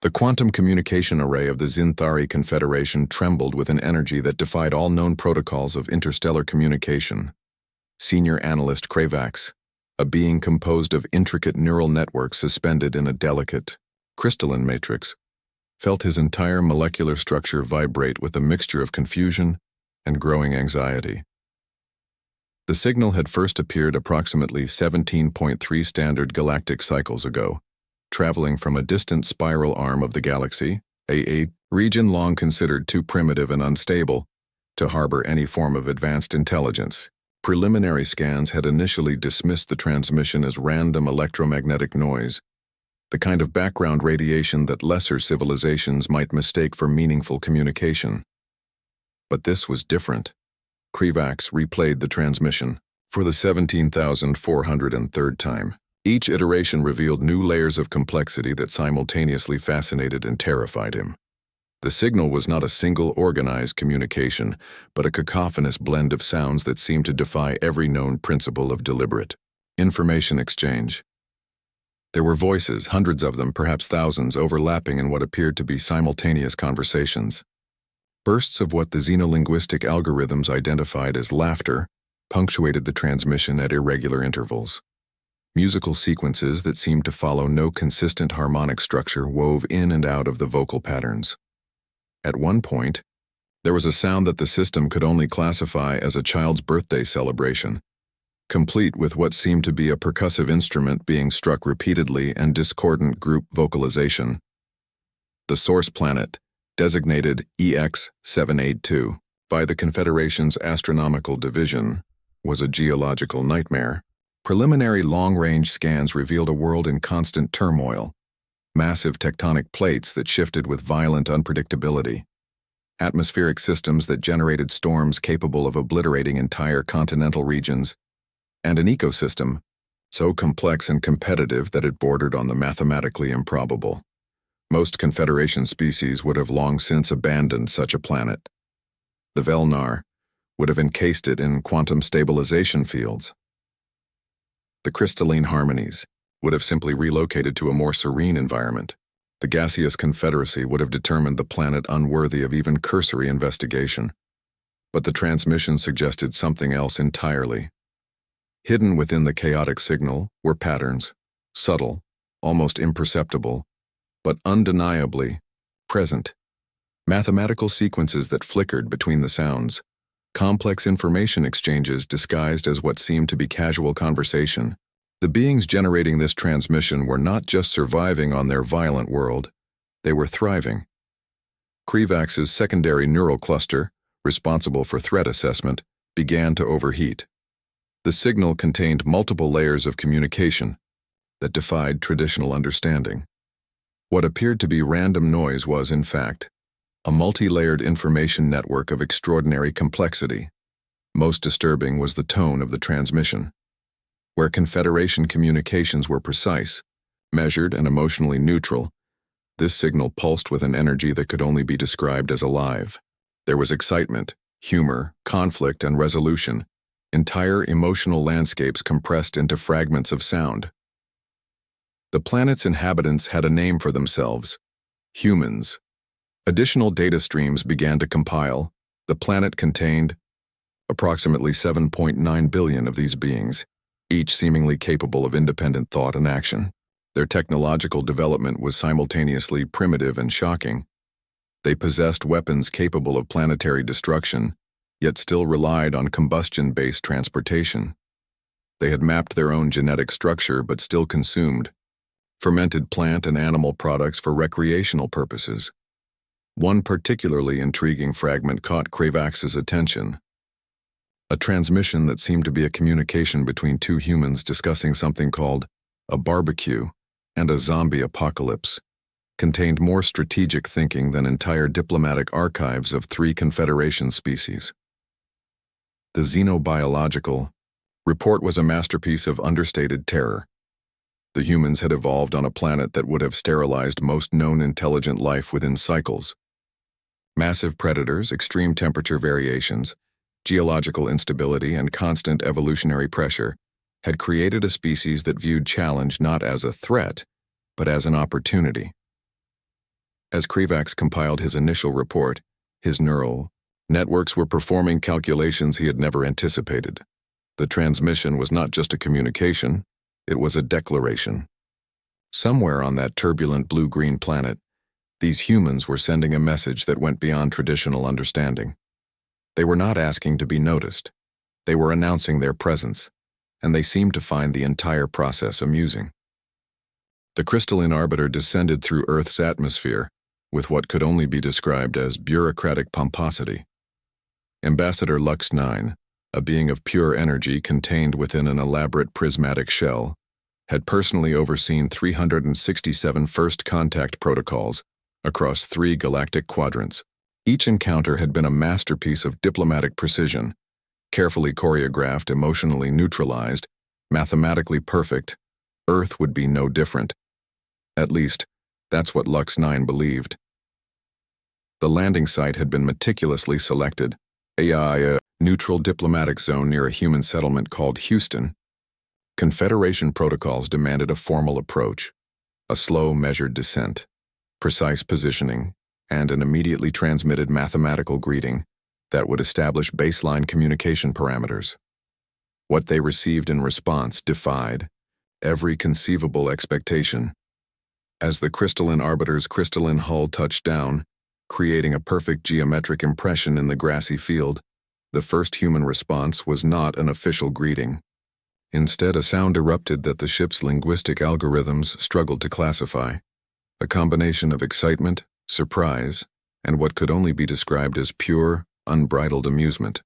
The quantum communication array of the Zinthari Confederation trembled with an energy that defied all known protocols of interstellar communication. Senior Analyst Kravax, a being composed of intricate neural networks suspended in a delicate, crystalline matrix, felt his entire molecular structure vibrate with a mixture of confusion and growing anxiety. The signal had first appeared approximately 17.3 standard galactic cycles ago, traveling from a distant spiral arm of the galaxy, a region long considered too primitive and unstable to harbor any form of advanced intelligence. Preliminary scans had initially dismissed the transmission as random electromagnetic noise, the kind of background radiation that lesser civilizations might mistake for meaningful communication. But this was different. Kravax replayed the transmission for the 17,403rd time. Each iteration revealed new layers of complexity that simultaneously fascinated and terrified him. The signal was not a single organized communication, but a cacophonous blend of sounds that seemed to defy every known principle of deliberate information exchange. There were voices, hundreds of them, perhaps thousands, overlapping in what appeared to be simultaneous conversations. Bursts of what the xenolinguistic algorithms identified as laughter punctuated the transmission at irregular intervals. Musical sequences that seemed to follow no consistent harmonic structure wove in and out of the vocal patterns. At one point, there was a sound that the system could only classify as a child's birthday celebration, complete with what seemed to be a percussive instrument being struck repeatedly and discordant group vocalization. The source planet, designated EX-782 by the Confederation's Astronomical Division, was a geological nightmare. Preliminary long-range scans revealed a world in constant turmoil, massive tectonic plates that shifted with violent unpredictability, atmospheric systems that generated storms capable of obliterating entire continental regions, and an ecosystem so complex and competitive that it bordered on the mathematically improbable. Most Confederation species would have long since abandoned such a planet. The Velnar would have encased it in quantum stabilization fields. The crystalline harmonies would have simply relocated to a more serene environment. The gaseous confederacy would have determined the planet unworthy of even cursory investigation. But the transmission suggested something else entirely. Hidden within the chaotic signal were patterns, subtle, almost imperceptible, but undeniably present. Mathematical sequences that flickered between the sounds, complex information exchanges disguised as what seemed to be casual conversation. The beings generating this transmission were not just surviving on their violent world, they were thriving. Kravax's secondary neural cluster, responsible for threat assessment, began to overheat. The signal contained multiple layers of communication that defied traditional understanding. What appeared to be random noise was, in fact, a multi-layered information network of extraordinary complexity. Most disturbing was the tone of the transmission. Where Confederation communications were precise, measured, and emotionally neutral, this signal pulsed with an energy that could only be described as alive. There was excitement, humor, conflict, and resolution, entire emotional landscapes compressed into fragments of sound. The planet's inhabitants had a name for themselves: humans. Additional data streams began to compile. The planet contained approximately 7.9 billion of these beings, each seemingly capable of independent thought and action. Their technological development was simultaneously primitive and shocking. They possessed weapons capable of planetary destruction, yet still relied on combustion-based transportation. They had mapped their own genetic structure but still consumed fermented plant and animal products for recreational purposes. One particularly intriguing fragment caught Kravax's attention. A transmission that seemed to be a communication between two humans discussing something called a barbecue and a zombie apocalypse, contained more strategic thinking than entire diplomatic archives of 3 Confederation species. The xenobiological report was a masterpiece of understated terror. The humans had evolved on a planet that would have sterilized most known intelligent life within cycles. Massive predators, extreme temperature variations, geological instability, and constant evolutionary pressure had created a species that viewed challenge not as a threat, but as an opportunity. As Krivax compiled his initial report, his neural networks were performing calculations he had never anticipated. The transmission was not just a communication, it was a declaration. Somewhere on that turbulent blue-green planet, these humans were sending a message that went beyond traditional understanding. They were not asking to be noticed. They were announcing their presence, and they seemed to find the entire process amusing. The crystalline arbiter descended through Earth's atmosphere with what could only be described as bureaucratic pomposity. Ambassador Lux 9, a being of pure energy contained within an elaborate prismatic shell, had personally overseen 367 first contact protocols across 3 galactic quadrants. Each encounter had been a masterpiece of diplomatic precision, carefully choreographed, emotionally neutralized, mathematically perfect. Earth would be no different. At least, that's what Lux 9 believed. The landing site had been meticulously selected, a neutral diplomatic zone near a human settlement called Houston. Confederation protocols demanded a formal approach, a slow, measured descent, precise positioning, and an immediately transmitted mathematical greeting that would establish baseline communication parameters. What they received in response defied every conceivable expectation. As the crystalline arbiter's crystalline hull touched down, creating a perfect geometric impression in the grassy field, the first human response was not an official greeting. Instead, a sound erupted that the ship's linguistic algorithms struggled to classify, a combination of excitement, surprise, and what could only be described as pure, unbridled amusement.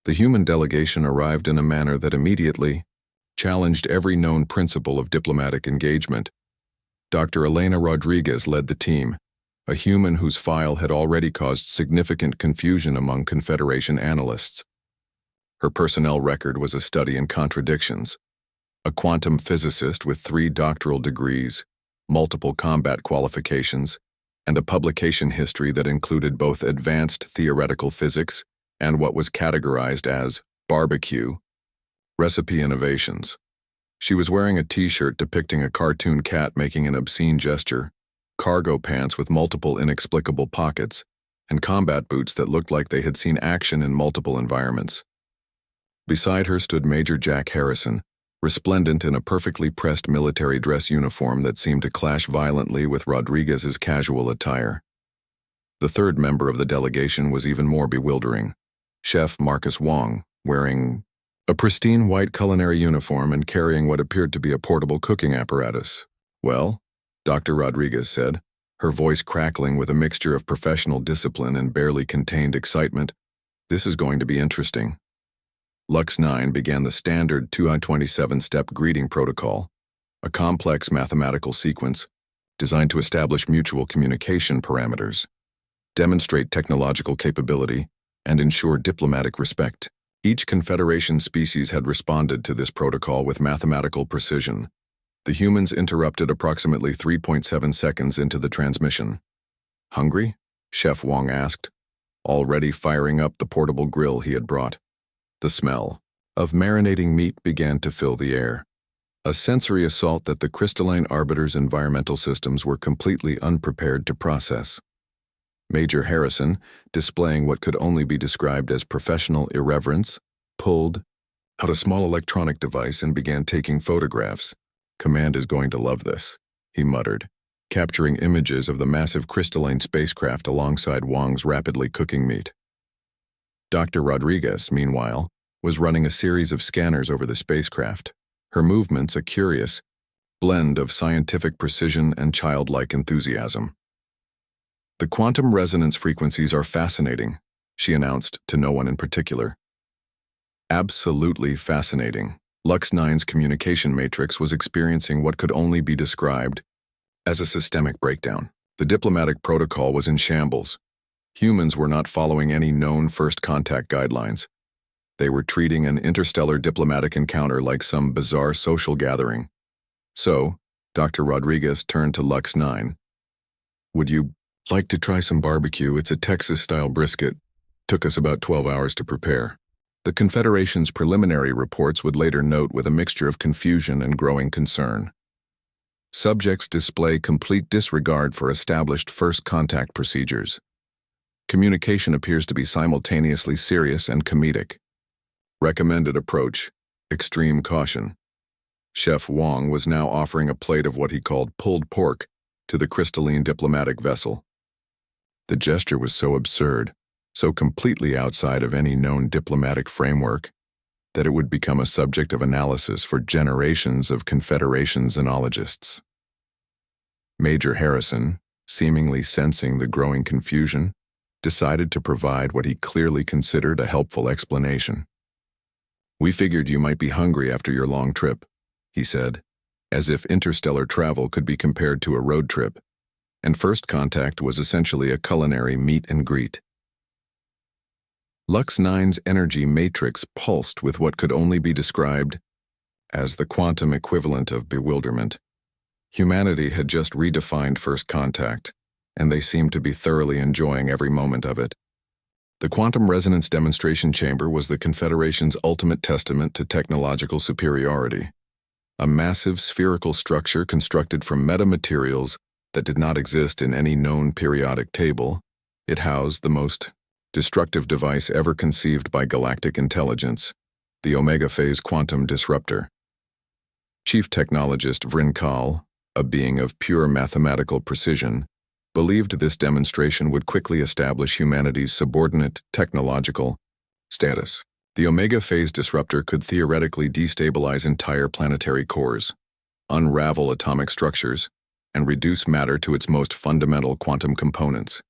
The human delegation arrived in a manner that immediately challenged every known principle of diplomatic engagement. Dr. Elena Rodriguez led the team, a human whose file had already caused significant confusion among Confederation analysts. Her personnel record was a study in contradictions. A quantum physicist with 3 doctoral degrees, multiple combat qualifications, and a publication history that included both advanced theoretical physics and what was categorized as barbecue recipe innovations. She was wearing a t-shirt depicting a cartoon cat making an obscene gesture, cargo pants with multiple inexplicable pockets, and combat boots that looked like they had seen action in multiple environments. Beside her stood Major Jack Harrison, resplendent in a perfectly pressed military dress uniform that seemed to clash violently with Rodriguez's casual attire. The third member of the delegation was even more bewildering. Chef Marcus Wong, wearing a pristine white culinary uniform and carrying what appeared to be a portable cooking apparatus. "Well," Dr. Rodriguez said, her voice crackling with a mixture of professional discipline and barely contained excitement, "this is going to be interesting." Lux 9 began the standard 227-step greeting protocol, a complex mathematical sequence designed to establish mutual communication parameters, demonstrate technological capability, and ensure diplomatic respect. Each Confederation species had responded to this protocol with mathematical precision. The humans interrupted approximately 3.7 seconds into the transmission. "Hungry?" Chef Wong asked, already firing up the portable grill he had brought. The smell of marinating meat began to fill the air, a sensory assault that the crystalline arbiter's environmental systems were completely unprepared to process. Major Harrison, displaying what could only be described as professional irreverence, pulled out a small electronic device and began taking photographs. "Command is going to love this," he muttered, capturing images of the massive crystalline spacecraft alongside Wong's rapidly cooking meat. Dr. Rodriguez, meanwhile, was running a series of scanners over the spacecraft, her movements a curious blend of scientific precision and childlike enthusiasm. "The quantum resonance frequencies are fascinating," she announced to no one in particular. Absolutely fascinating. Lux 9's communication matrix was experiencing what could only be described as a systemic breakdown. The diplomatic protocol was in shambles. Humans were not following any known first contact guidelines. They were treating an interstellar diplomatic encounter like some bizarre social gathering. So, Dr. Rodriguez turned to Lux 9. "Would you like to try some barbecue? It's a Texas-style brisket. Took us about 12 hours to prepare." The Confederation's preliminary reports would later note with a mixture of confusion and growing concern. Subjects display complete disregard for established first contact procedures. Communication appears to be simultaneously serious and comedic. Recommended approach: extreme caution. Chef Wong was now offering a plate of what he called pulled pork to the crystalline diplomatic vessel. The gesture was so absurd, so completely outside of any known diplomatic framework, that it would become a subject of analysis for generations of Confederation xenologists. Major Harrison, seemingly sensing the growing confusion, decided to provide what he clearly considered a helpful explanation. "We figured you might be hungry after your long trip," he said, as if interstellar travel could be compared to a road trip, and first contact was essentially a culinary meet and greet. Lux 9's energy matrix pulsed with what could only be described as the quantum equivalent of bewilderment. Humanity had just redefined first contact, and they seemed to be thoroughly enjoying every moment of it. The quantum resonance demonstration chamber was the Confederation's ultimate testament to technological superiority. A massive spherical structure constructed from metamaterials that did not exist in any known periodic table, it housed the most destructive device ever conceived by galactic intelligence, the Omega Phase Quantum Disruptor. Chief Technologist Vrinkal, a being of pure mathematical precision, believed this demonstration would quickly establish humanity's subordinate technological status. The Omega Phase Disruptor could theoretically destabilize entire planetary cores, unravel atomic structures, and reduce matter to its most fundamental quantum components.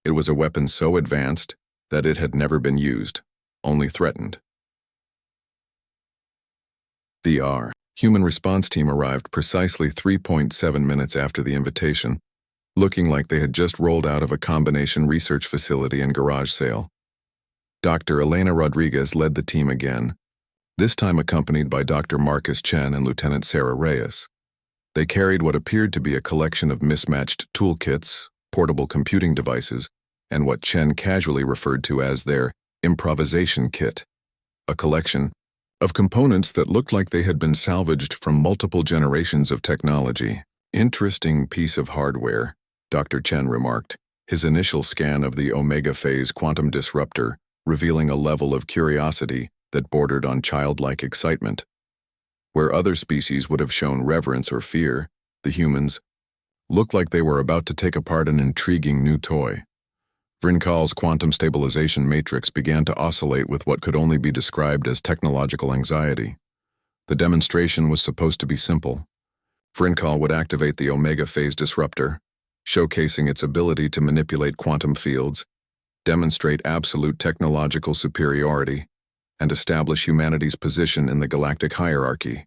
It was a weapon so advanced that it had never been used, only threatened. The Human Response Team arrived precisely 3.7 minutes after the invitation, looking like they had just rolled out of a combination research facility and garage sale. Dr. Elena Rodriguez led the team again, this time accompanied by Dr. Marcus Chen and Lieutenant Sarah Reyes. They carried what appeared to be a collection of mismatched toolkits, portable computing devices, and what Chen casually referred to as their improvisation kit, a collection of components that looked like they had been salvaged from multiple generations of technology. "Interesting piece of hardware," Dr. Chen remarked, his initial scan of the Omega Phase Quantum Disruptor revealing a level of curiosity that bordered on childlike excitement. Where other species would have shown reverence or fear, the humans looked like they were about to take apart an intriguing new toy. Vrinkal's quantum stabilization matrix began to oscillate with what could only be described as technological anxiety. The demonstration was supposed to be simple. Vrinkal would activate the Omega Phase Disruptor, showcasing its ability to manipulate quantum fields, demonstrate absolute technological superiority, and establish humanity's position in the galactic hierarchy.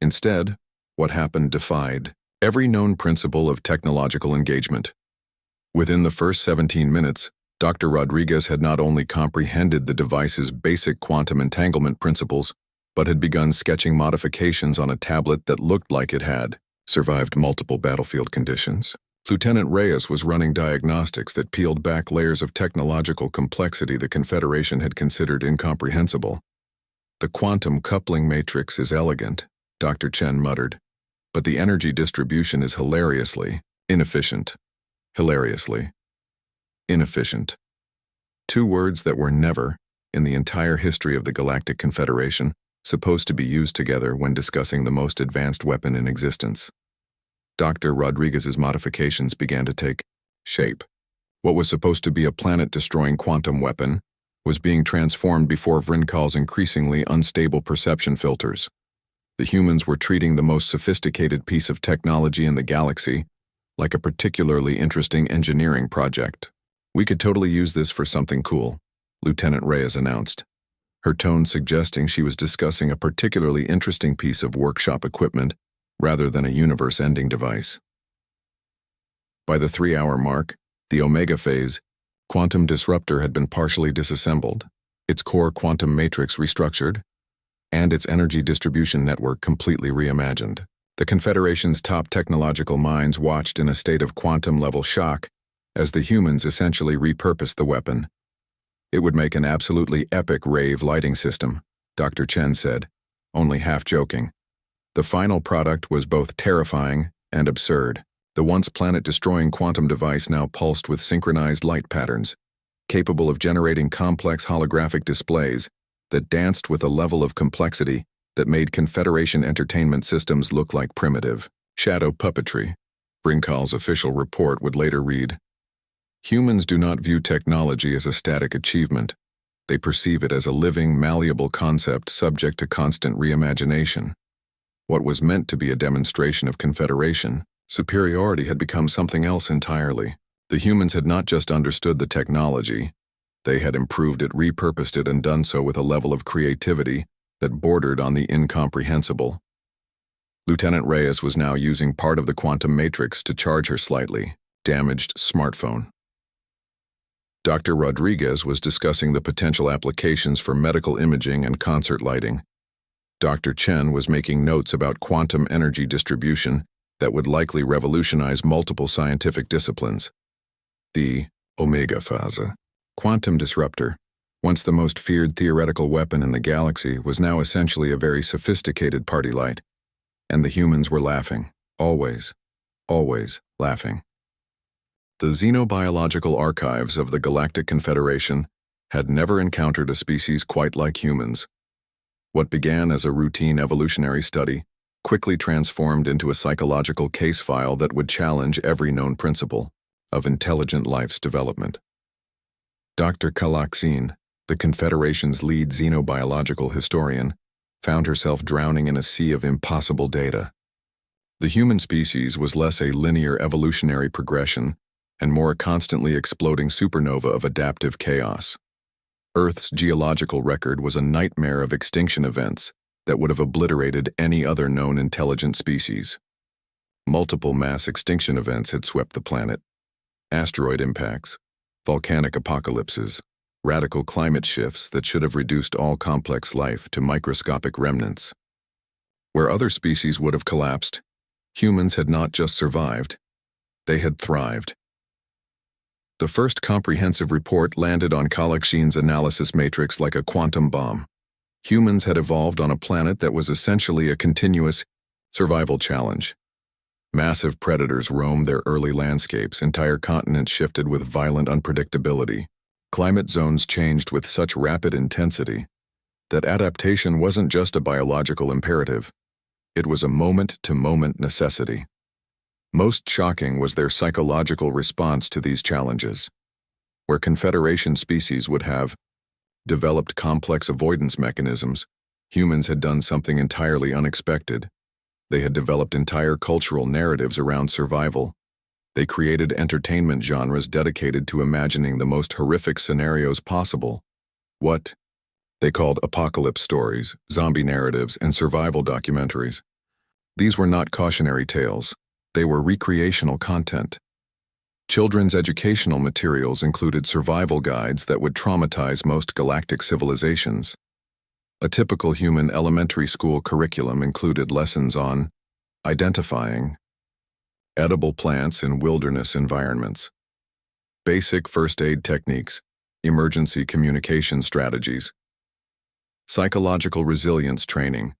Instead, what happened defied every known principle of technological engagement. Within the first 17 minutes, Dr. Rodriguez had not only comprehended the device's basic quantum entanglement principles, but had begun sketching modifications on a tablet that looked like it had survived multiple battlefield conditions. Lieutenant Reyes was running diagnostics that peeled back layers of technological complexity the Confederation had considered incomprehensible. "The quantum coupling matrix is elegant," Dr. Chen muttered, "but the energy distribution is hilariously inefficient." Hilariously inefficient. Two words that were never, in the entire history of the Galactic Confederation, supposed to be used together when discussing the most advanced weapon in existence. Dr. Rodriguez's modifications began to take shape. What was supposed to be a planet-destroying quantum weapon was being transformed before Vrinkal's increasingly unstable perception filters. The humans were treating the most sophisticated piece of technology in the galaxy like a particularly interesting engineering project. "We could totally use this for something cool," Lieutenant Reyes announced, her tone suggesting she was discussing a particularly interesting piece of workshop equipment rather than a universe-ending device. By the 3-hour mark, the Omega Phase Quantum Disruptor had been partially disassembled, its core quantum matrix restructured, and its energy distribution network completely reimagined. The Confederation's top technological minds watched in a state of quantum-level shock as the humans essentially repurposed the weapon. "It would make an absolutely epic rave lighting system," Dr. Chen said, only half joking. The final product was both terrifying and absurd. The once planet-destroying quantum device now pulsed with synchronized light patterns, capable of generating complex holographic displays that danced with a level of complexity that made Confederation entertainment systems look like primitive shadow puppetry. Brinkal's official report would later read, "Humans do not view technology as a static achievement. They perceive it as a living, malleable concept subject to constant reimagination." What was meant to be a demonstration of Confederation superiority had become something else entirely. The humans had not just understood the technology, they had improved it, repurposed it, and done so with a level of creativity that bordered on the incomprehensible. Lieutenant Reyes was now using part of the quantum matrix to charge her slightly damaged smartphone. Dr. Rodriguez was discussing the potential applications for medical imaging and concert lighting. Dr. Chen was making notes about quantum energy distribution that would likely revolutionize multiple scientific disciplines. The Omega Phase quantum disruptor, once the most feared theoretical weapon in the galaxy, was now essentially a very sophisticated party light. And the humans were laughing. Always laughing. The xenobiological archives of the Galactic Confederation had never encountered a species quite like humans. What began as a routine evolutionary study quickly transformed into a psychological case file that would challenge every known principle of intelligent life's development. Dr. Calaxine, the Confederation's lead xenobiological historian, found herself drowning in a sea of impossible data. The human species was less a linear evolutionary progression and more a constantly exploding supernova of adaptive chaos. Earth's geological record was a nightmare of extinction events that would have obliterated any other known intelligent species. Multiple mass extinction events had swept the planet. Asteroid impacts, volcanic apocalypses, radical climate shifts that should have reduced all complex life to microscopic remnants. Where other species would have collapsed, humans had not just survived, they had thrived. The first comprehensive report landed on Calaxine's analysis matrix like a quantum bomb. Humans had evolved on a planet that was essentially a continuous survival challenge. Massive predators roamed their early landscapes, entire continents shifted with violent unpredictability. Climate zones changed with such rapid intensity that adaptation wasn't just a biological imperative, it was a moment-to-moment necessity. Most shocking was their psychological response to these challenges. Where Confederation species would have developed complex avoidance mechanisms, humans had done something entirely unexpected. They had developed entire cultural narratives around survival. They created entertainment genres dedicated to imagining the most horrific scenarios possible. What they called apocalypse stories, zombie narratives, and survival documentaries. These were not cautionary tales. They were recreational content. Children's educational materials included survival guides that would traumatize most galactic civilizations. A typical human elementary school curriculum included lessons on identifying edible plants in wilderness environments, basic first aid techniques, emergency communication strategies, psychological resilience training.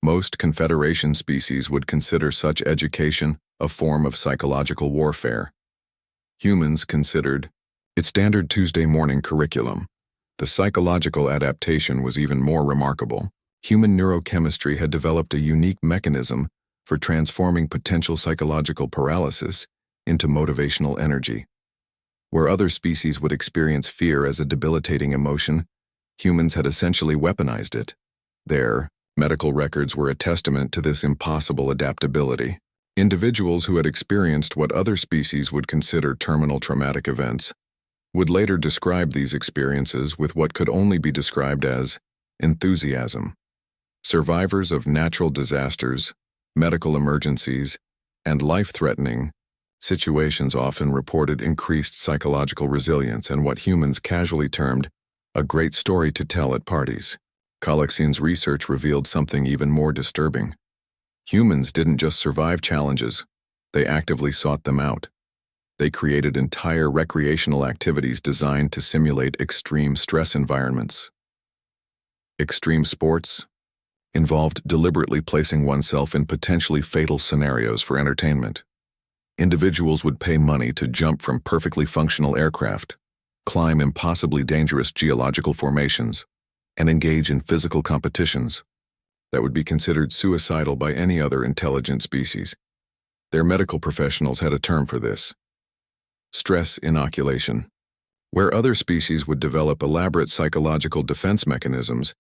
Most Confederation species would consider such education a form of psychological warfare. Humans considered its standard Tuesday morning curriculum. The psychological adaptation was even more remarkable. Human neurochemistry had developed a unique mechanism for transforming potential psychological paralysis into motivational energy. Where other species would experience fear as a debilitating emotion, humans had essentially weaponized it. Their medical records were a testament to this impossible adaptability. Individuals who had experienced what other species would consider terminal traumatic events would later describe these experiences with what could only be described as enthusiasm. Survivors of natural disasters, medical emergencies, and life-threatening situations often reported increased psychological resilience and what humans casually termed a great story to tell at parties. Calaxine's research revealed something even more disturbing. Humans didn't just survive challenges, they actively sought them out. They created entire recreational activities designed to simulate extreme stress environments. Extreme sports, involved deliberately placing oneself in potentially fatal scenarios for entertainment. Individuals would pay money to jump from perfectly functional aircraft, climb impossibly dangerous geological formations, and engage in physical competitions that would be considered suicidal by any other intelligent species. Their medical professionals had a term for this: stress inoculation. Where other species would develop elaborate psychological defense mechanisms,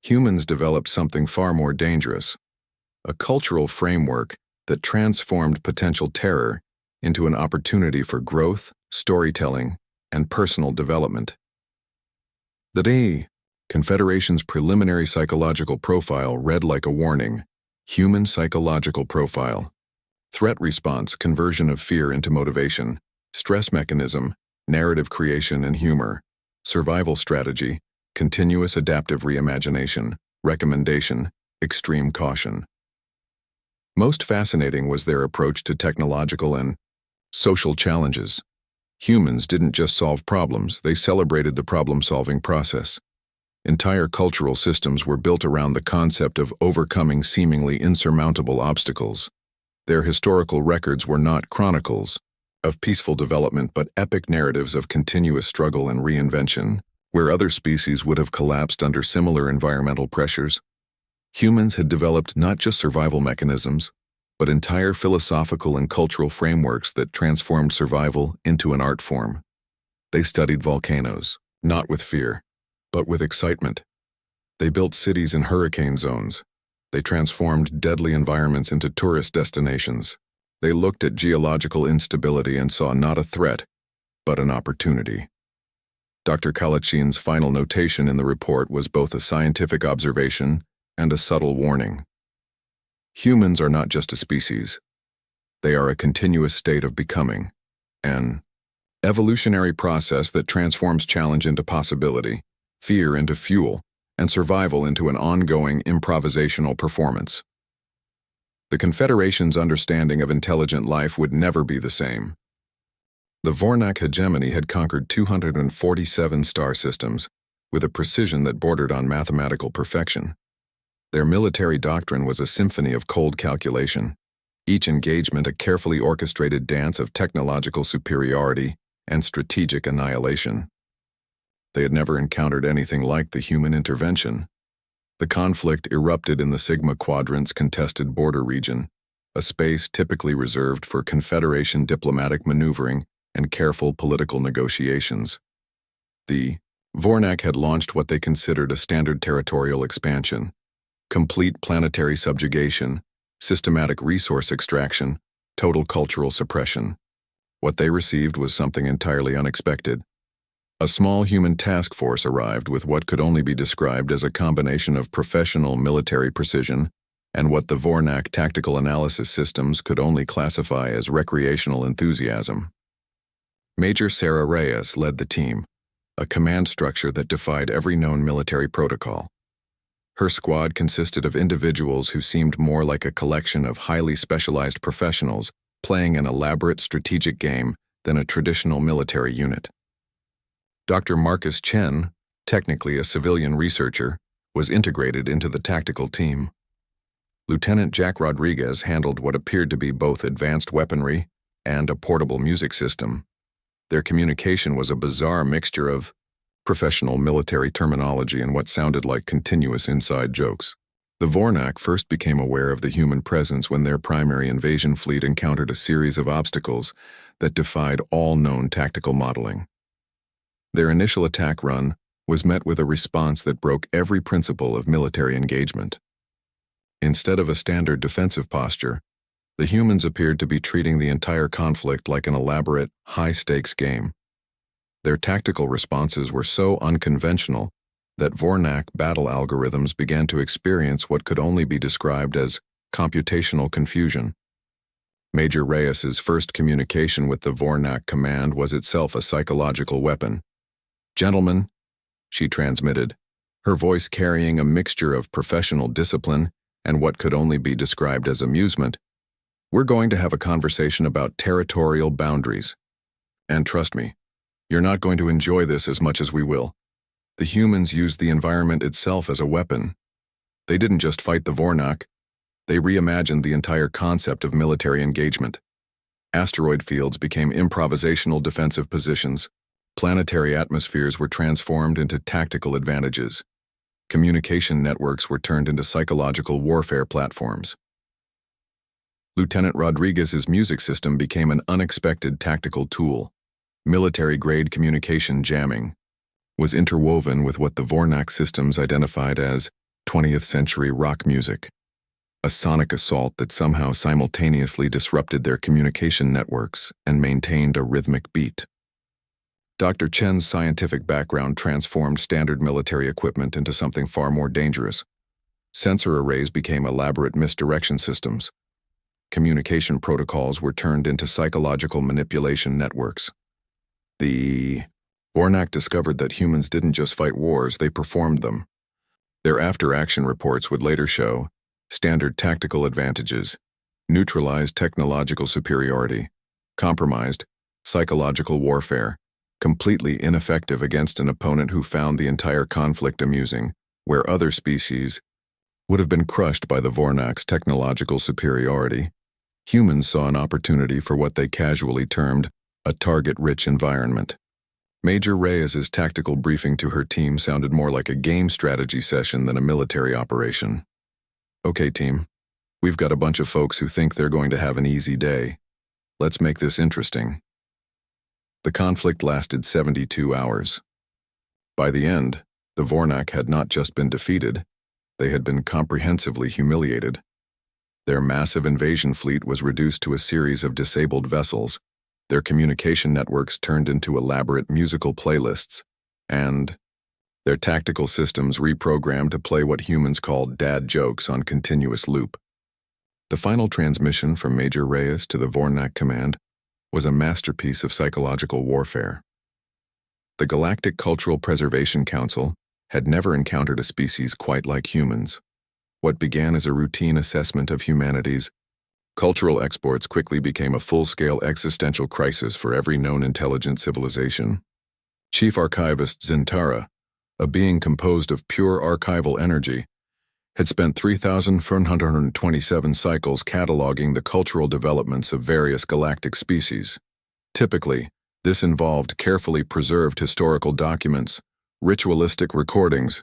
humans developed something far more dangerous: a cultural framework that transformed potential terror into an opportunity for growth, storytelling, and personal development. The D. Confederation's preliminary psychological profile read like a warning: human psychological profile. Threat response, conversion of fear into motivation. Stress mechanism, narrative creation and humor. Survival strategy, continuous adaptive reimagination. Recommendation, extreme caution. Most fascinating was their approach to technological and social challenges. Humans didn't just solve problems, they celebrated the problem-solving process. Entire cultural systems were built around the concept of overcoming seemingly insurmountable obstacles. Their historical records were not chronicles of peaceful development but epic narratives of continuous struggle and reinvention, where other species would have collapsed under similar environmental pressures. Humans had developed not just survival mechanisms, but entire philosophical and cultural frameworks that transformed survival into an art form. They studied volcanoes, not with fear, but with excitement. They built cities in hurricane zones. They transformed deadly environments into tourist destinations. They looked at geological instability and saw not a threat, but an opportunity. Dr. Kalachin's final notation in the report was both a scientific observation and a subtle warning. Humans are not just a species. They are a continuous state of becoming, an evolutionary process that transforms challenge into possibility, fear into fuel, and survival into an ongoing improvisational performance. The Confederation's understanding of intelligent life would never be the same. The Vornak hegemony had conquered 247 star systems with a precision that bordered on mathematical perfection. Their military doctrine was a symphony of cold calculation, each engagement a carefully orchestrated dance of technological superiority and strategic annihilation. They had never encountered anything like the human intervention. The conflict erupted in the Sigma Quadrant's contested border region, a space typically reserved for Confederation diplomatic maneuvering and careful political negotiations. The Vornak had launched what they considered a standard territorial expansion: complete planetary subjugation, systematic resource extraction, total cultural suppression. What they received was something entirely unexpected. A small human task force arrived with what could only be described as a combination of professional military precision and what the Vornak tactical analysis systems could only classify as recreational enthusiasm. Major Sarah Reyes led the team, a command structure that defied every known military protocol. Her squad consisted of individuals who seemed more like a collection of highly specialized professionals playing an elaborate strategic game than a traditional military unit. Dr. Marcus Chen, technically a civilian researcher, was integrated into the tactical team. Lieutenant Jack Rodriguez handled what appeared to be both advanced weaponry and a portable music system. Their communication was a bizarre mixture of professional military terminology and what sounded like continuous inside jokes. The Vornak first became aware of the human presence when their primary invasion fleet encountered a series of obstacles that defied all known tactical modeling. Their initial attack run was met with a response that broke every principle of military engagement. Instead of a standard defensive posture, the humans appeared to be treating the entire conflict like an elaborate, high-stakes game. Their tactical responses were so unconventional that Vornak battle algorithms began to experience what could only be described as computational confusion. Major Reyes's first communication with the Vornak command was itself a psychological weapon. "Gentlemen," she transmitted, her voice carrying a mixture of professional discipline and what could only be described as amusement, "we're going to have a conversation about territorial boundaries. And trust me, you're not going to enjoy this as much as we will. The humans used the environment itself as a weapon. They didn't just fight the Vornak, they reimagined the entire concept of military engagement. Asteroid fields became improvisational defensive positions. Planetary atmospheres were transformed into tactical advantages. Communication networks were turned into psychological warfare platforms. Lieutenant Rodriguez's music system became an unexpected tactical tool. Military-grade communication jamming was interwoven with what the Vornak systems identified as 20th-century rock music, a sonic assault that somehow simultaneously disrupted their communication networks and maintained a rhythmic beat. Dr. Chen's scientific background transformed standard military equipment into something far more dangerous. Sensor arrays became elaborate misdirection systems. Communication protocols were turned into psychological manipulation networks. The Vornak discovered that humans didn't just fight wars, they performed them. Their after-action reports would later show standard tactical advantages, neutralized technological superiority, compromised psychological warfare, completely ineffective against an opponent who found the entire conflict amusing, where other species would have been crushed by the Vornak's technological superiority. Humans saw an opportunity for what they casually termed a target-rich environment. Major Reyes's tactical briefing to her team sounded more like a game strategy session than a military operation. Okay, team, we've got a bunch of folks who think they're going to have an easy day. Let's make this interesting. The conflict lasted 72 hours. By the end, the Vornak had not just been defeated, they had been comprehensively humiliated. Their massive invasion fleet was reduced to a series of disabled vessels, their communication networks turned into elaborate musical playlists, and their tactical systems reprogrammed to play what humans called dad jokes on continuous loop. The final transmission from Major Reyes to the Vornak command was a masterpiece of psychological warfare. The Galactic Cultural Preservation Council had never encountered a species quite like humans. What began as a routine assessment of humanity's cultural exports quickly became a full-scale existential crisis for every known intelligent civilization. Chief Archivist Zintara, a being composed of pure archival energy, had spent 3,427 cycles cataloging the cultural developments of various galactic species. Typically, this involved carefully preserved historical documents, ritualistic recordings,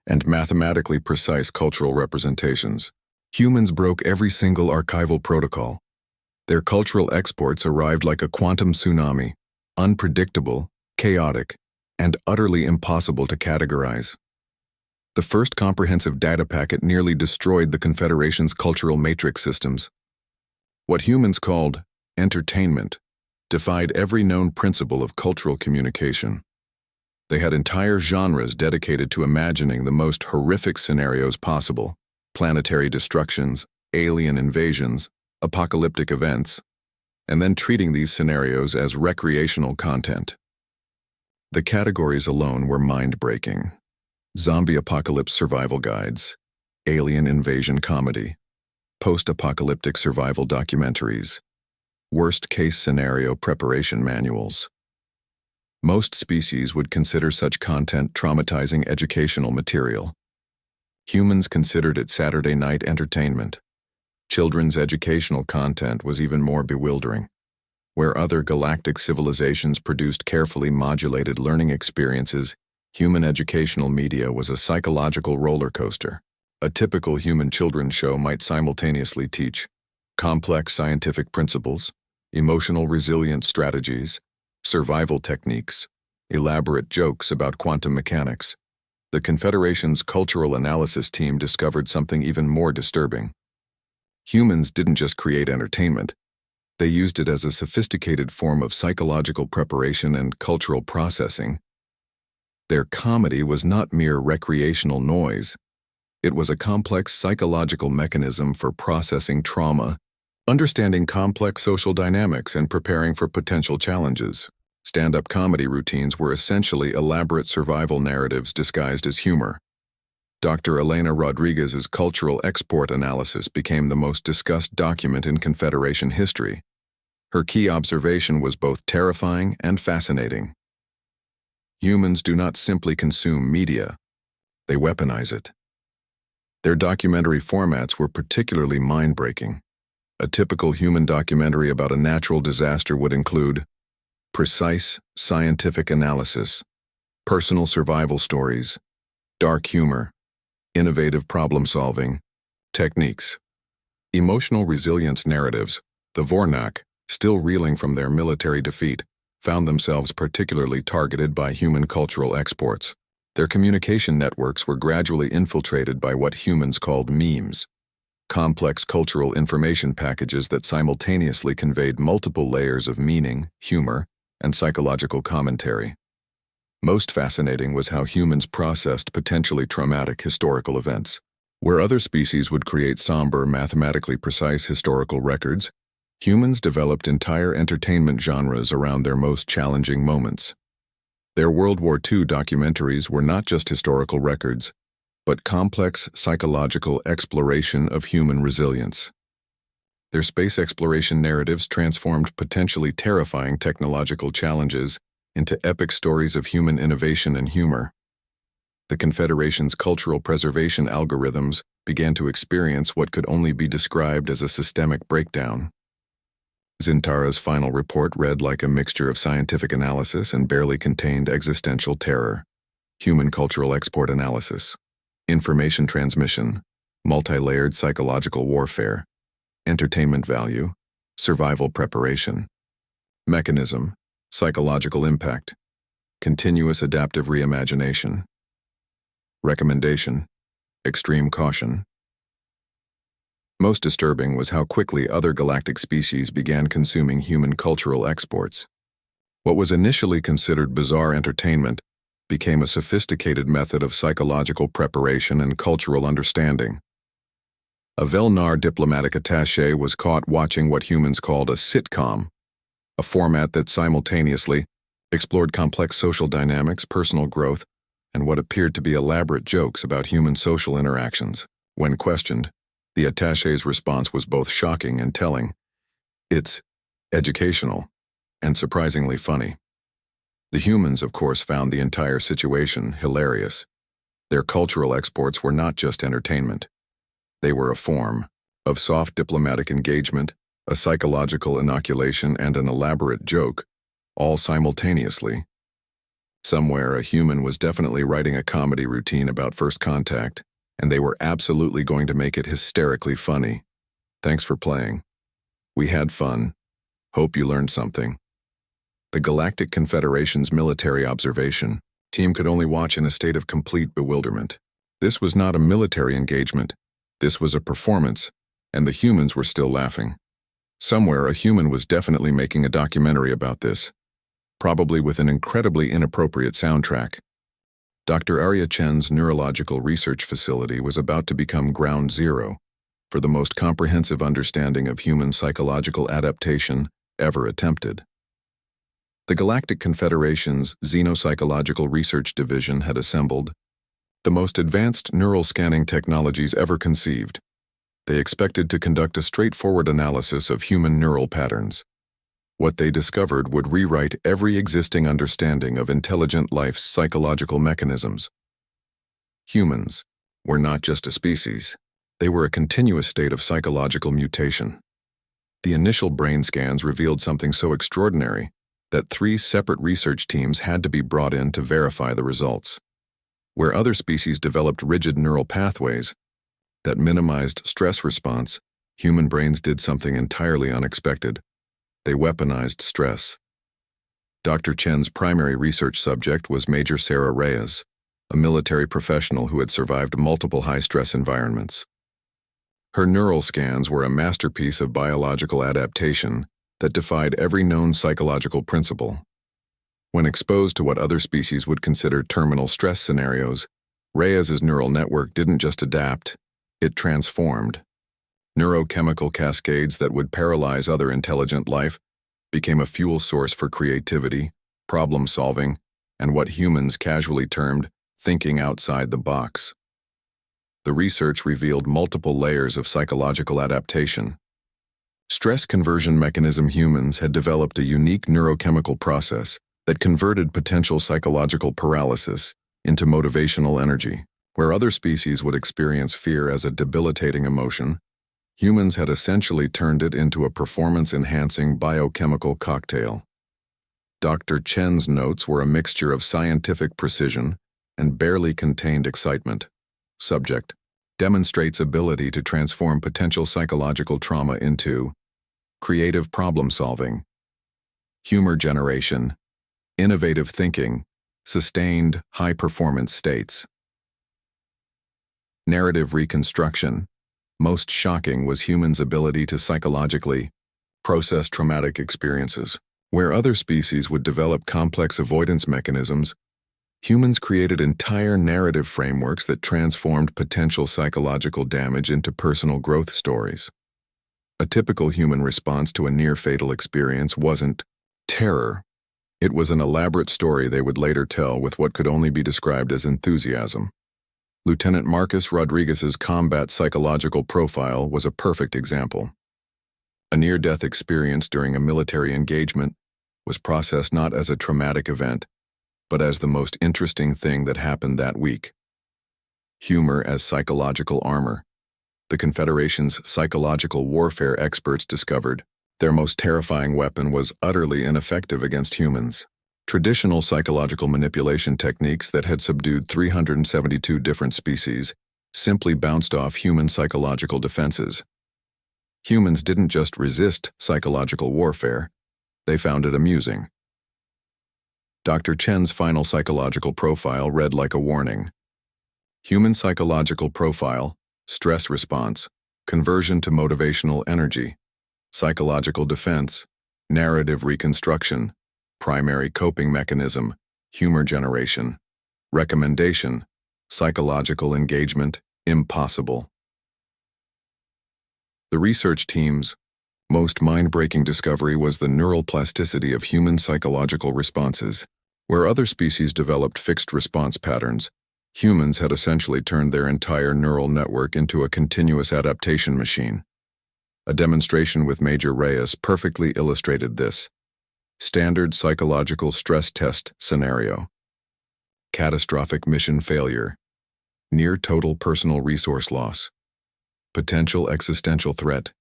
and mathematically precise cultural representations. Humans broke every single archival protocol. Their cultural exports arrived like a quantum tsunami, unpredictable, chaotic, and utterly impossible to categorize. The first comprehensive data packet nearly destroyed the Confederation's cultural matrix systems. What humans called entertainment defied every known principle of cultural communication. They had entire genres dedicated to imagining the most horrific scenarios possible: planetary destructions, alien invasions, apocalyptic events, and then treating these scenarios as recreational content. The categories alone were mind-breaking: zombie apocalypse survival guides, alien invasion comedy, post-apocalyptic survival documentaries, worst-case scenario preparation manuals. Most species would consider such content traumatizing educational material. Humans considered it Saturday night entertainment. Children's educational content was even more bewildering. Where other galactic civilizations produced carefully modulated learning experiences, human educational media was a psychological roller coaster. A typical human children's show might simultaneously teach complex scientific principles, emotional resilience strategies, survival techniques, elaborate jokes about quantum mechanics. The Confederation's cultural analysis team discovered something even more disturbing. Humans didn't just create entertainment. They used it as a sophisticated form of psychological preparation and cultural processing. Their comedy was not mere recreational noise. It was a complex psychological mechanism for processing trauma, understanding complex social dynamics, and preparing for potential challenges. Stand-up comedy routines were essentially elaborate survival narratives disguised as humor. Dr. Elena Rodriguez's cultural export analysis became the most discussed document in Confederation history. Her key observation was both terrifying and fascinating. Humans do not simply consume media, they weaponize it. Their documentary formats were particularly mind-breaking. A typical human documentary about a natural disaster would include precise scientific analysis, personal survival stories, dark humor, innovative problem-solving, techniques, emotional resilience narratives. The Vornak, still reeling from their military defeat, found themselves particularly targeted by human cultural exports. Their communication networks were gradually infiltrated by what humans called memes, complex cultural information packages that simultaneously conveyed multiple layers of meaning, humor, and psychological commentary. Most fascinating was how humans processed potentially traumatic historical events. Where other species would create somber, mathematically precise historical records, humans developed entire entertainment genres around their most challenging moments. Their World War II documentaries were not just historical records, but complex psychological exploration of human resilience. Their space exploration narratives transformed potentially terrifying technological challenges into epic stories of human innovation and humor. The Confederation's cultural preservation algorithms began to experience what could only be described as a systemic breakdown. Zintara's final report read like a mixture of scientific analysis and barely contained existential terror. Human cultural export analysis, information transmission, multi-layered psychological warfare, entertainment value, survival preparation, mechanism, psychological impact, continuous adaptive reimagination. Recommendation: extreme caution. Most disturbing was how quickly other galactic species began consuming human cultural exports. What was initially considered bizarre entertainment became a sophisticated method of psychological preparation and cultural understanding. A Velnar diplomatic attaché was caught watching what humans called a sitcom, a format that simultaneously explored complex social dynamics, personal growth, and what appeared to be elaborate jokes about human social interactions. When questioned, the attaché's response was both shocking and telling. It's educational and surprisingly funny. The humans, of course, found the entire situation hilarious. Their cultural exports were not just entertainment. They were a form of soft diplomatic engagement, a psychological inoculation, and an elaborate joke, all simultaneously. Somewhere, a human was definitely writing a comedy routine about first contact, and they were absolutely going to make it hysterically funny. Thanks for playing. We had fun. Hope you learned something. The Galactic Confederation's military observation team could only watch in a state of complete bewilderment. This was not a military engagement. This was a performance, and the humans were still laughing. Somewhere, a human was definitely making a documentary about this, probably with an incredibly inappropriate soundtrack. Dr. Arya Chen's neurological research facility was about to become ground zero for the most comprehensive understanding of human psychological adaptation ever attempted. The Galactic Confederation's Xenopsychological Research Division had assembled the most advanced neural scanning technologies ever conceived. They expected to conduct a straightforward analysis of human neural patterns. What they discovered would rewrite every existing understanding of intelligent life's psychological mechanisms. Humans were not just a species. They were a continuous state of psychological mutation. The initial brain scans revealed something so extraordinary that 3 separate research teams had to be brought in to verify the results. Where other species developed rigid neural pathways that minimized stress response, human brains did something entirely unexpected. They weaponized stress. Dr. Chen's primary research subject was Major Sarah Reyes, a military professional who had survived multiple high-stress environments. Her neural scans were a masterpiece of biological adaptation that defied every known psychological principle. When exposed to what other species would consider terminal stress scenarios, Reyes's neural network didn't just adapt, it transformed. Neurochemical cascades that would paralyze other intelligent life became a fuel source for creativity, problem-solving, and what humans casually termed thinking outside the box. The research revealed multiple layers of psychological adaptation. Stress conversion mechanism humans had developed a unique neurochemical process that converted potential psychological paralysis into motivational energy. Where other species would experience fear as a debilitating emotion, humans had essentially turned it into a performance-enhancing biochemical cocktail. Dr. Chen's notes were a mixture of scientific precision and barely contained excitement. Subject: demonstrates ability to transform potential psychological trauma into creative problem-solving, humor generation, innovative thinking, sustained high-performance states. Narrative reconstruction. Most shocking was humans' ability to psychologically process traumatic experiences. Where other species would develop complex avoidance mechanisms, humans created entire narrative frameworks that transformed potential psychological damage into personal growth stories. A typical human response to a near-fatal experience wasn't terror. It was an elaborate story they would later tell with what could only be described as enthusiasm. Lieutenant Marcus Rodriguez's combat psychological profile was a perfect example. A near-death experience during a military engagement was processed not as a traumatic event, but as the most interesting thing that happened that week. Humor as psychological armor. The Confederation's psychological warfare experts discovered their most terrifying weapon was utterly ineffective against humans. Traditional psychological manipulation techniques that had subdued 372 different species simply bounced off human psychological defenses. Humans didn't just resist psychological warfare, they found it amusing. Dr. Chen's final psychological profile read like a warning. Human psychological profile, stress response, conversion to motivational energy, psychological defense, narrative reconstruction, primary coping mechanism, humor generation, recommendation, psychological engagement, impossible. The research team's most mind-breaking discovery was the neural plasticity of human psychological responses. Where other species developed fixed response patterns, humans had essentially turned their entire neural network into a continuous adaptation machine. A demonstration with Major Reyes perfectly illustrated this. Standard psychological stress test scenario. Catastrophic mission failure. Near total personal resource loss. Potential existential threat.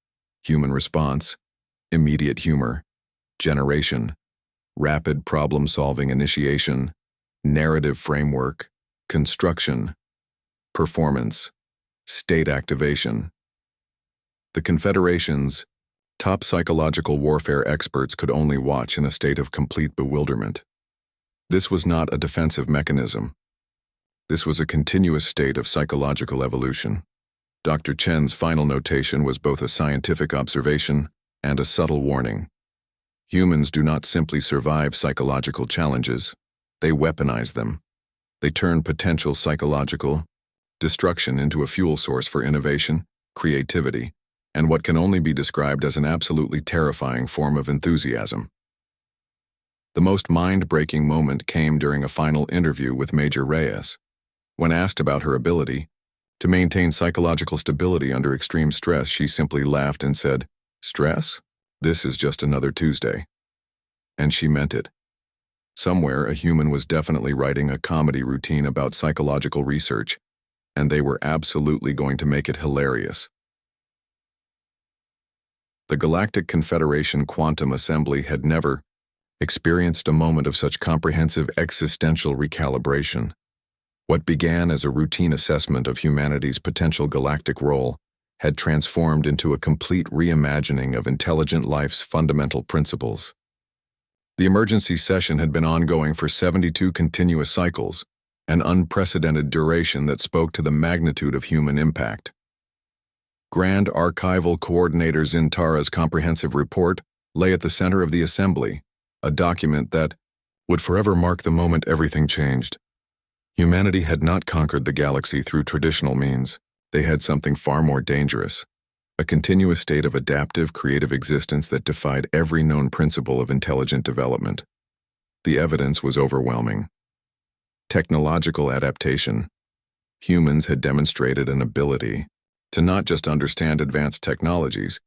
Human response. Immediate humor. Generation. Rapid problem-solving initiation. Narrative framework. Construction. Performance. State activation. The Confederation's top psychological warfare experts could only watch in a state of complete bewilderment. This was not a defensive mechanism. This was a continuous state of psychological evolution. Dr. Chen's final notation was both a scientific observation and a subtle warning. Humans do not simply survive psychological challenges, they weaponize them. They turn potential psychological destruction into a fuel source for innovation, creativity, and what can only be described as an absolutely terrifying form of enthusiasm. The most mind-breaking moment came during a final interview with Major Reyes. When asked about her ability to maintain psychological stability under extreme stress, she simply laughed and said, "Stress? This is just another Tuesday." And she meant it. Somewhere, a human was definitely writing a comedy routine about psychological research, and they were absolutely going to make it hilarious. The Galactic Confederation Quantum Assembly had never experienced a moment of such comprehensive existential recalibration. What began as a routine assessment of humanity's potential galactic role had transformed into a complete reimagining of intelligent life's fundamental principles. The emergency session had been ongoing for 72 continuous cycles, an unprecedented duration that spoke to the magnitude of human impact. Grand Archival Coordinator Zintara's comprehensive report lay at the center of the assembly, a document that would forever mark the moment everything changed. Humanity had not conquered the galaxy through traditional means. They had something far more dangerous, a continuous state of adaptive, creative existence that defied every known principle of intelligent development. The evidence was overwhelming. Technological adaptation. Humans had demonstrated an ability to not just understand advanced technologies,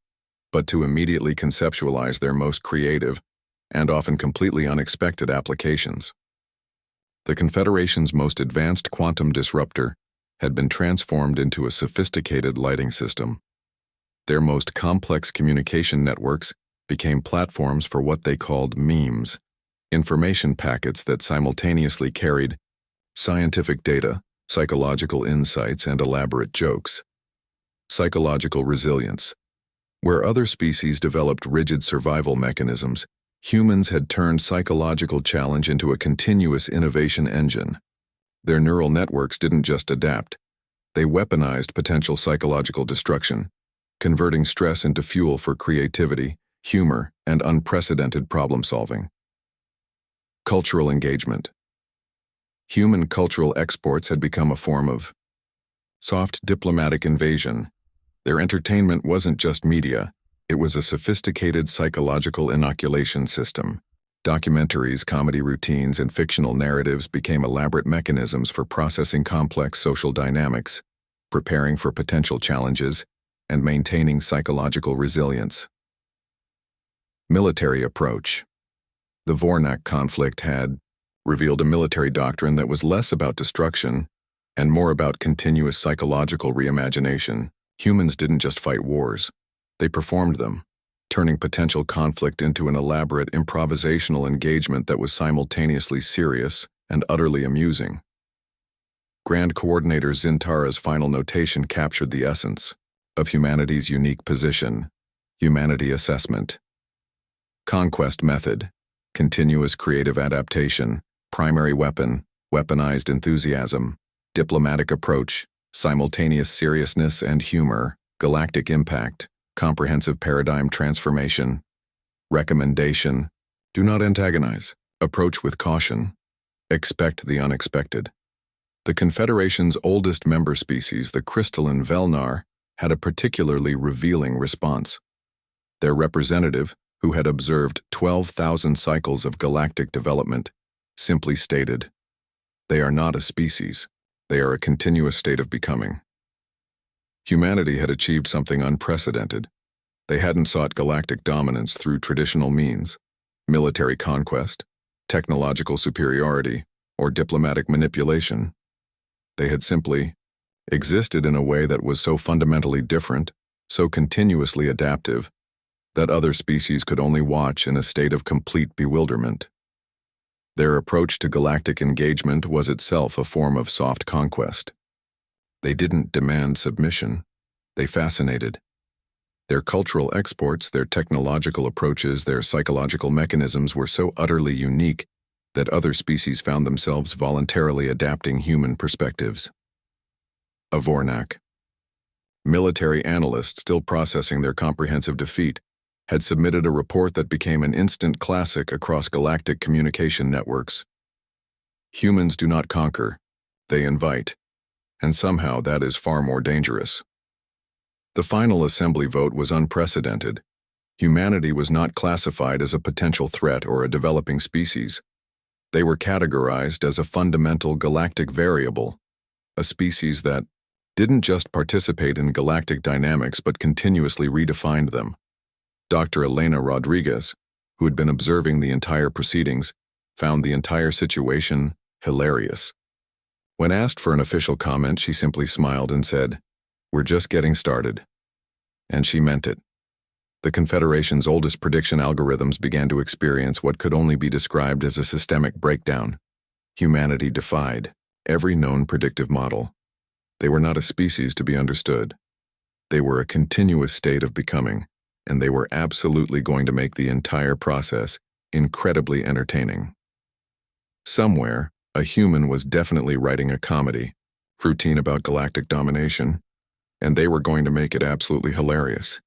but to immediately conceptualize their most creative and often completely unexpected applications. The Confederation's most advanced quantum disruptor had been transformed into a sophisticated lighting system. Their most complex communication networks became platforms for what they called memes, information packets that simultaneously carried scientific data, psychological insights, and elaborate jokes. Psychological resilience. Where other species developed rigid survival mechanisms, humans had turned psychological challenge into a continuous innovation engine. Their neural networks didn't just adapt, they weaponized potential psychological destruction, converting stress into fuel for creativity, humor, and unprecedented problem-solving. Cultural engagement. Human cultural exports had become a form of soft diplomatic invasion. Their entertainment wasn't just media, it was a sophisticated psychological inoculation system. Documentaries, comedy routines, and fictional narratives became elaborate mechanisms for processing complex social dynamics, preparing for potential challenges, and maintaining psychological resilience. Military approach. The Vornak conflict had revealed a military doctrine that was less about destruction and more about continuous psychological reimagination. Humans didn't just fight wars, they performed them, turning potential conflict into an elaborate improvisational engagement that was simultaneously serious and utterly amusing. Grand Coordinator Zintara's final notation captured the essence of humanity's unique position: humanity assessment. Conquest method, continuous creative adaptation, primary weapon, weaponized enthusiasm, diplomatic approach, simultaneous seriousness and humor, galactic impact, comprehensive paradigm transformation. Recommendation: do not antagonize, approach with caution, expect the unexpected. The Confederation's oldest member species, the crystalline Velnar, had a particularly revealing response. Their representative, who had observed 12,000 cycles of galactic development, simply stated, "They are not a species, they are a continuous state of becoming." Humanity had achieved something unprecedented. They hadn't sought galactic dominance through traditional means, military conquest, technological superiority, or diplomatic manipulation. They had simply existed in a way that was so fundamentally different, so continuously adaptive, that other species could only watch in a state of complete bewilderment. Their approach to galactic engagement was itself a form of soft conquest. They didn't demand submission, they fascinated. Their cultural exports, their technological approaches, their psychological mechanisms were so utterly unique that other species found themselves voluntarily adapting human perspectives. A Vornak. Military analysts still processing their comprehensive defeat had submitted a report that became an instant classic across galactic communication networks. Humans do not conquer, they invite, and somehow that is far more dangerous. The final assembly vote was unprecedented. Humanity was not classified as a potential threat or a developing species. They were categorized as a fundamental galactic variable, a species that didn't just participate in galactic dynamics but continuously redefined them. Dr. Elena Rodriguez, who had been observing the entire proceedings, found the entire situation hilarious. When asked for an official comment, she simply smiled and said, "We're just getting started." And she meant it. The Confederation's oldest prediction algorithms began to experience what could only be described as a systemic breakdown. Humanity defied every known predictive model. They were not a species to be understood. They were a continuous state of becoming, and they were absolutely going to make the entire process incredibly entertaining. Somewhere, a human was definitely writing a comedy, routine about galactic domination, and they were going to make it absolutely hilarious.